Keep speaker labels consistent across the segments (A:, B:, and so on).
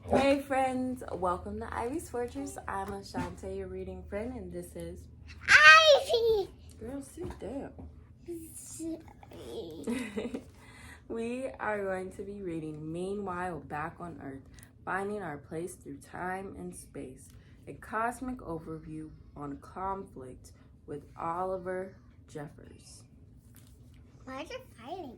A: Hey friends, welcome to Ivy's Fortress. I'm Ashante, your reading friend, and this is
B: Ivy.
A: Girl, sit down.
B: Sorry.
A: We are going to be reading Meanwhile Back on Earth, Finding Our Place Through Time and Space, a cosmic overview on conflict with Oliver Jeffers.
B: Why is it fighting?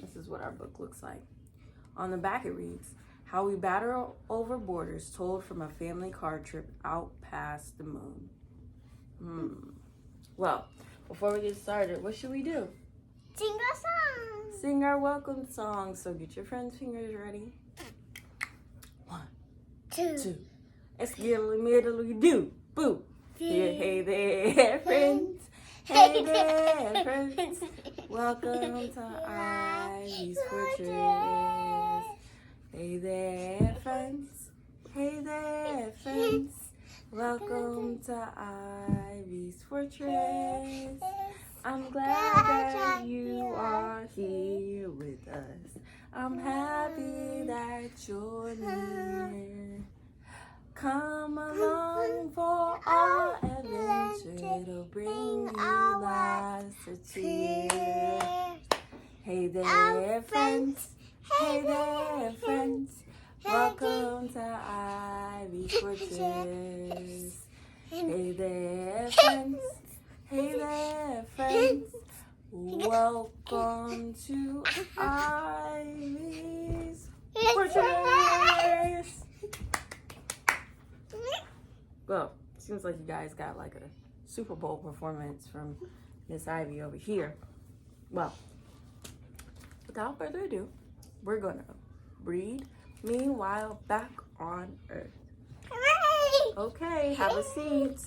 A: This is what our book looks like. On the back it reads, How We Battle Over Borders, told from a family car trip out past the moon. Well, before we get started, what should we do?
B: Sing a song.
A: Sing our welcome song. So get your friends' fingers ready. 1, 2. Let's get a little do. Boo. Yeah, hey there, friends. Hey there, friends. Welcome to Ivy's Fortress. Hey there, friends. Hey there, friends. Welcome to Ivy's Fortress. I'm glad that you are here with us. I'm happy that you're near. Come along for our adventure. It'll bring you lots of cheer. Hey there, friends. Hey there, friends. Welcome to Ivy's Fortress. Hey there, friends. Hey there, friends. Welcome to Ivy's Fortress. Well, seems like you guys got like a Super Bowl performance from Miss Ivy over here. Well, without further ado, we're gonna read Meanwhile Back on Earth.
B: Hooray!
A: Okay, have a seat.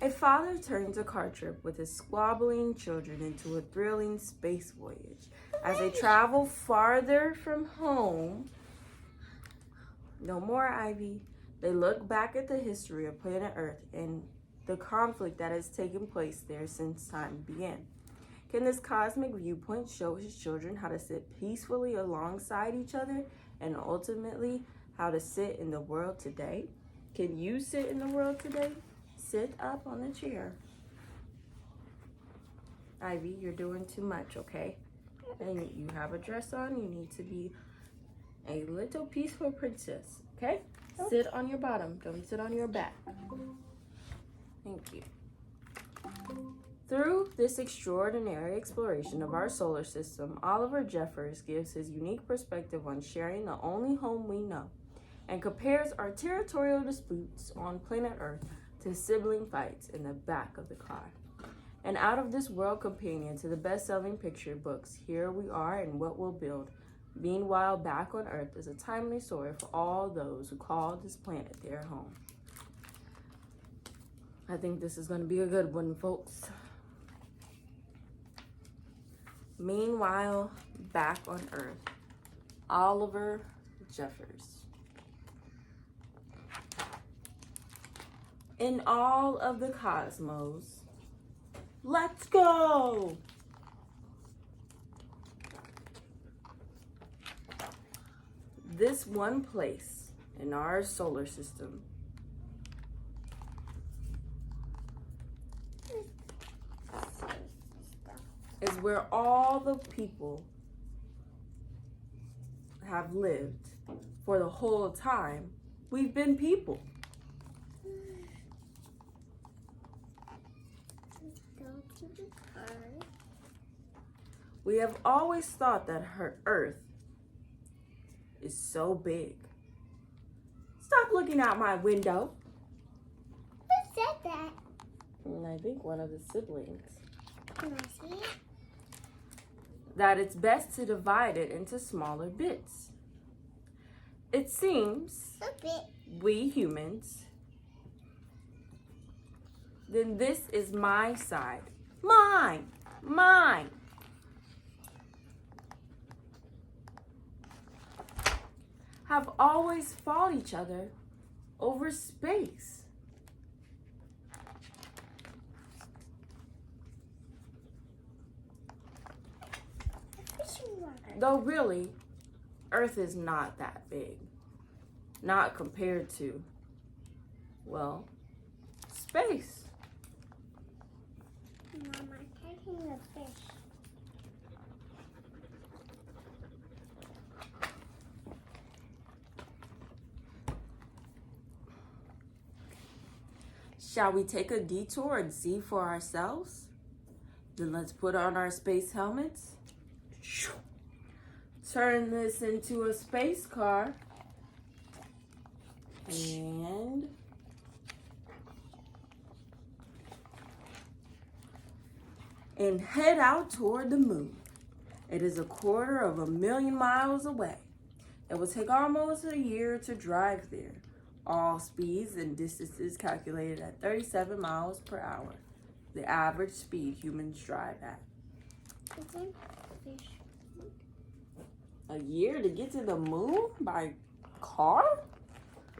A: A father turns a car trip with his squabbling children into a thrilling space voyage. As they travel farther from home, no more Ivy, they look back at the history of planet Earth and the conflict that has taken place there since time began. Can this cosmic viewpoint show his children how to sit peacefully alongside each other and ultimately how to sit in the world today? Can you sit in the world today? Sit up on the chair. Ivy, you're doing too much, okay? And you have a dress on. You need to be a little peaceful princess, okay? Sit on your bottom. Don't sit on your back. Thank you. Through this extraordinary exploration of our solar system, Oliver Jeffers gives his unique perspective on sharing the only home we know and compares our territorial disputes on planet Earth to sibling fights in the back of the car. An out-of-this-world companion to the best-selling picture books, Here We Are and What We'll Build, Meanwhile Back on Earth is a timely story for all those who call this planet their home. I think this is going to be a good one, folks. Meanwhile Back on Earth, Oliver Jeffers. In all of the cosmos, let's go! This one place in our solar system is where all the people have lived for the whole time we've been people. We have always thought that her Earth is so big. Stop looking out my window.
B: Who said that?
A: And I think one of the siblings.
B: Can I see it?
A: That it's best to divide it into smaller bits. It seems
B: A bit.
A: we humans, then this is my side. Mine. Have always fought each other over space. Though really, Earth is not that big. Not compared to, well, space.
B: Mama, taking the fish.
A: Shall we take a detour and see for ourselves? Then let's put on our space helmets. Turn this into a space car. And head out toward the moon. It is 250,000 miles away. It will take almost a year to drive there. All speeds and distances calculated at 37 miles per hour, the average speed humans drive at.
B: Fish.
A: A year to get to the moon by car?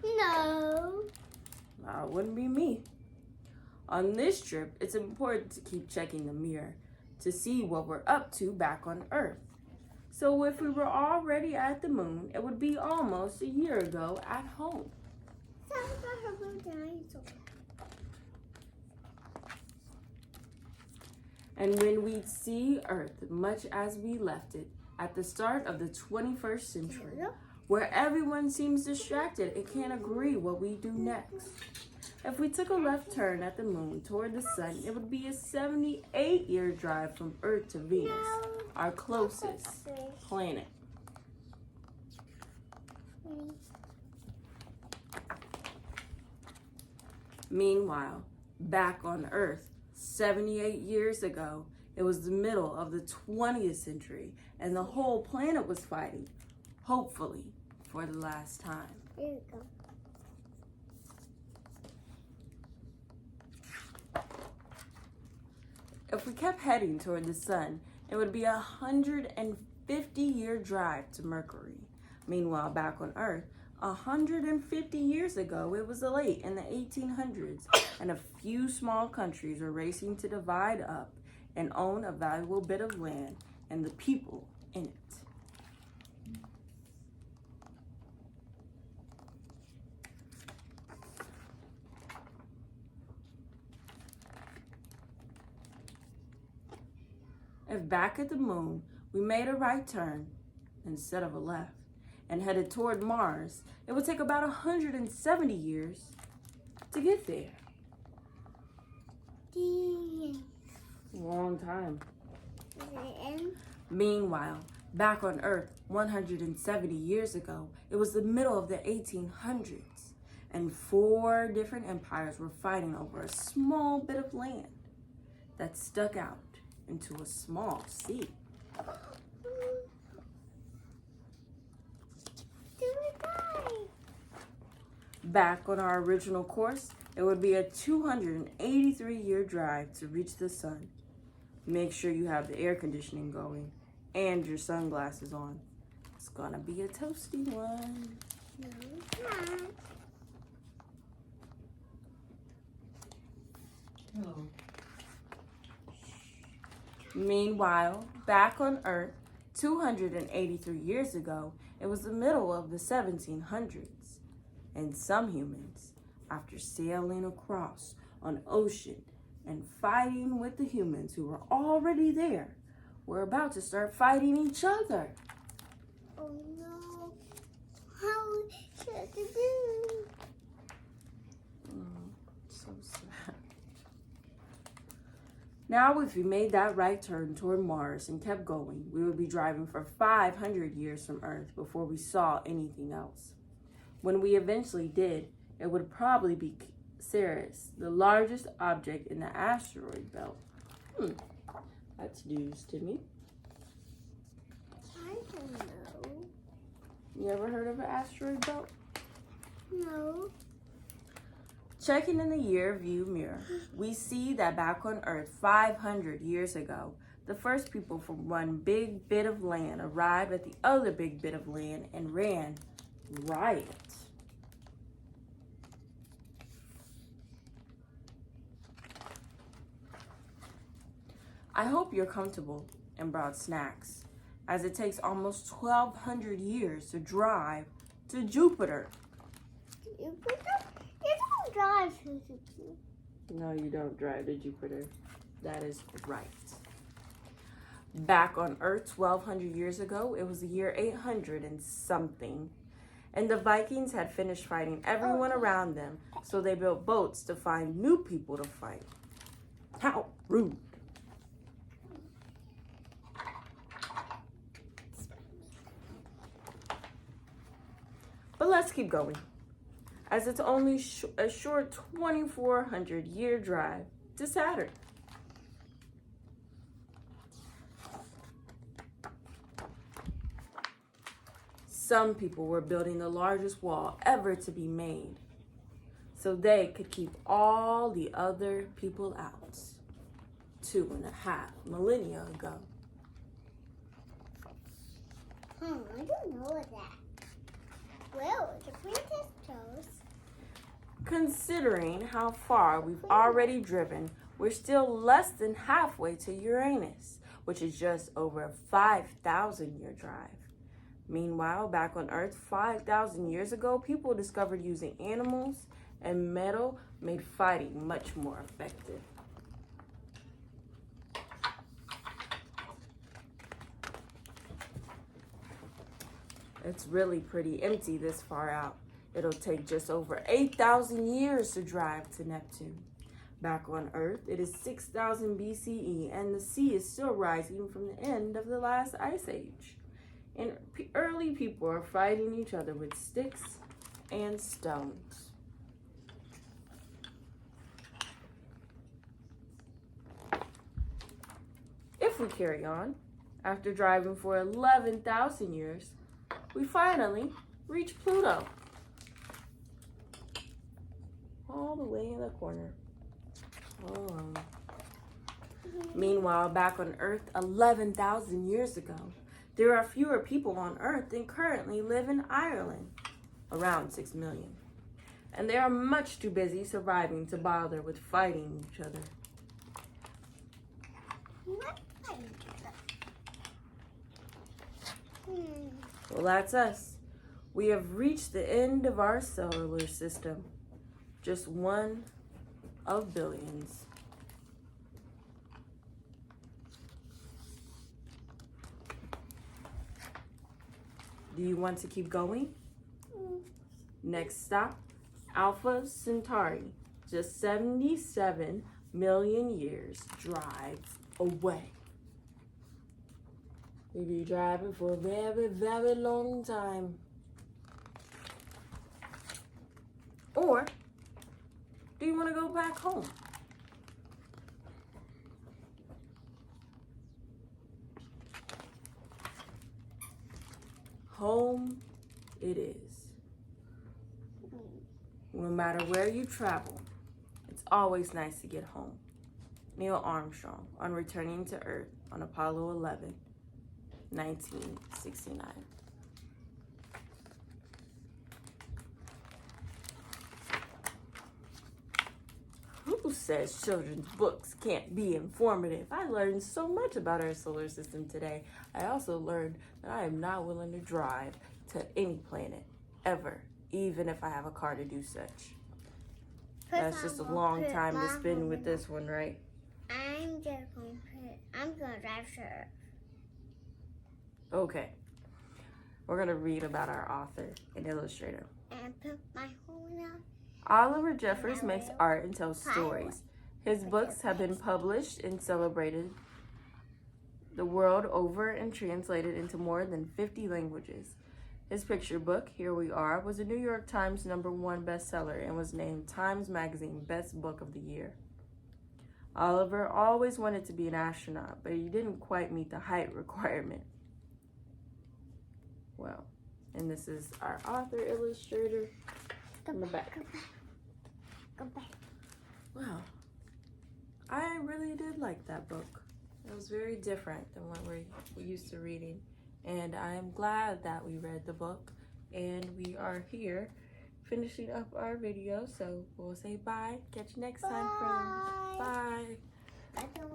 B: No.
A: It wouldn't be me. On this trip, it's important to keep checking the mirror to see what we're up to back on Earth. So if we were already at the moon, it would be almost a year ago at home.
B: Sounds like a little dinosaur.
A: And when we'd see Earth much as we left it at the start of the 21st century, where everyone seems distracted and can't agree what we do next. If we took a left turn at the moon toward the sun, it would be a 78-year drive from Earth to Venus, our closest planet. Meanwhile, back on Earth, 78 years ago, it was the middle of the 20th century, and the whole planet was fighting, hopefully, for the last time.
B: There you go.
A: If we kept heading toward the sun, it would be a 150-year drive to Mercury. Meanwhile, back on Earth, 150 years ago, it was late in the 1800s, and a few small countries were racing to divide up and own a valuable bit of land and the people in it. If back at the moon, we made a right turn instead of a left and headed toward Mars, it would take about 170 years to get there. Long time. Meanwhile, back on Earth 170 years ago, it was the middle of the 1800s, and 4 different empires were fighting over a small bit of land that stuck out into a small sea. Back on our original course, it would be a 283-year drive to reach the sun. Make sure you have the air conditioning going and your sunglasses on. It's gonna be a toasty one.
B: No, it's not.
C: Hello.
A: Meanwhile, back on Earth, 283 years ago, it was the middle of the 1700s. And some humans, after sailing across an ocean and fighting with the humans who were already there, were about to start fighting each other.
B: Oh no. How should I do?
A: So sad. Now, if we made that right turn toward Mars and kept going, we would be driving for 500 years from Earth before we saw anything else. When we eventually did, it would probably be Ceres, the largest object in the asteroid belt. That's news to me.
B: I don't know.
A: You ever heard of an asteroid belt?
B: No.
A: Checking in the year view mirror, we see that back on Earth 500 years ago, the first people from one big bit of land arrived at the other big bit of land and ran riot. I hope you're comfortable and brought snacks. as it takes almost 1,200 years to drive to Jupiter.
B: Jupiter? You don't drive to Jupiter.
A: No, you don't drive to Jupiter. That is right. Back on Earth 1,200 years ago, it was the year 800 and something. And the Vikings had finished fighting everyone around them, so they built boats to find new people to fight. How rude. But let's keep going, as it's only a short 2,400 year drive to Saturn. Some people were building the largest wall ever to be made, so they could keep all the other people out. 2.5 millennia ago.
B: I don't know that. Well, the princess chose.
A: Considering how far we've already driven, we're still less than halfway to Uranus, which is just over a 5,000 year drive. Meanwhile, back on Earth 5,000 years ago, people discovered using animals and metal made fighting much more effective. It's really pretty empty this far out. It'll take just over 8,000 years to drive to Neptune. Back on Earth, it is 6,000 BCE, and the sea is still rising from the end of the last ice age. And early people are fighting each other with sticks and stones. If we carry on, after driving for 11,000 years, we finally reach Pluto. All the way in the corner. Oh. Meanwhile, back on Earth 11,000 years ago, there are fewer people on Earth than currently live in Ireland, around 6 million. And they are much too busy surviving to bother with fighting each other.
B: What are you doing?
A: Well, that's us. We have reached the end of our solar system. Just one of billions. Do you want to keep going? Next stop, Alpha Centauri, just 77 million years drive away. We'll be driving for a very, very long time. Or do you want to go back home? Home it is. No matter where you travel, it's always nice to get home. Neil Armstrong on returning to Earth on Apollo 11, 1969. Who says children's books can't be informative? I learned so much about our solar system today. I also learned that I am not willing to drive to any planet, ever, even if I have a car to do such. That's just a long time to spend with this one, right?
B: I'm gonna drive to Earth.
A: Okay. We're gonna read about our author and illustrator.
B: And put my home out.
A: Oliver Jeffers makes art and tells stories. His books have been published and celebrated the world over and translated into more than 50 languages. His picture book, Here We Are, was a New York Times #1 bestseller and was named Times Magazine Best Book of the Year. Oliver always wanted to be an astronaut, but he didn't quite meet the height requirement. Well, and this is our author, illustrator, in the back.
B: Go back.
A: Wow. I really did like that book. It was very different than what we're used to reading. And I'm glad that we read the book. And we are here finishing up our video. So we'll say bye. Catch you next time, friends. Bye.
B: Bye.